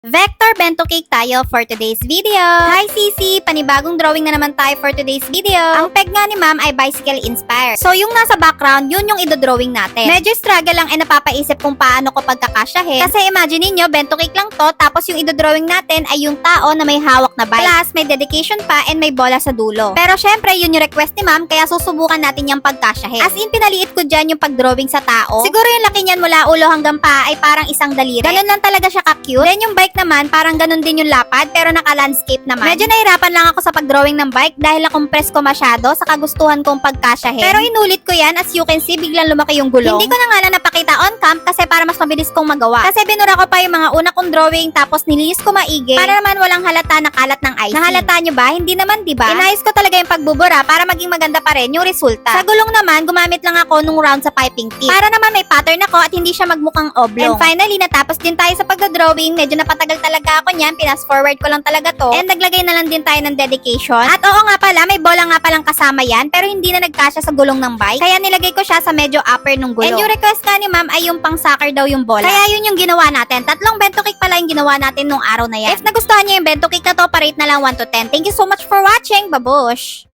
Vector bento cake tayo for today's video. Hi Sisi! Panibagong drawing na naman tayo for today's video. Ang peg nga ni ma'am ay bicycle inspired. So yung nasa background, yun yung idodrawing natin. Medyo struggle lang napapaisip kung paano ko pagkakasyahin. Kasi imagine niyo bento cake lang to, tapos yung idodrawing natin ay yung tao na may hawak na bike. Plus, may dedication pa and may bola sa dulo. Pero syempre, yun yung request ni ma'am, kaya susubukan natin yung pagkasyahin. As in, pinaliit ko dyan yung pagdrawing sa tao. Siguro yung laki niyan mula ulo hanggang paa ay parang isang daliri. Ganun lang talaga siya ka-cute. Then yung bike naman, parang ganun din yung lapad, pero naka-landscape naman. Medyo nahirapan lang ako sa pagdrawing ng bike dahil na-compress ko masyado sa kagustuhan kong pagkasyahin. Pero inulit ko yan, as you can see, biglang lumaki yung gulong. Hindi ko na nga lang napakita on cam kasi para mas mabilis kong magawa. Kasi binura ko pa yung mga una kong drawing tapos nilinis ko maigi para naman walang halata na kalat ng icing. Nahalata nyo ba? Hindi naman, diba? Inayos ko talaga yung pagbubura para maging maganda pa rin yung resulta. Sa gulong naman, gumamit lang ako nung round sa piping tip. Para naman may pattern ako at hindi siya magmukhang oblong. And finally, natapos din tayo sa pagdodrawing. Medyo napatagal talaga ako niyan. Pinas forward ko lang talaga to. And naglagay na lang din tayo ng dedication. At oo nga pala, may bola nga palang kasama yan pero hindi na nagkasya sa gulong ng bike. Kaya nilagay ko siya sa medyo upper nung gulong. And yung request nga ni ma'am ay yung pang soccer daw yung bola. Kaya yun yung ginawa natin. 3 bento cake pala yung ginawa natin nung araw na yan. If nagustuhan niyo yung bento cake na to, parate na lang 1 to 10. Thank you so much for watching. Babush!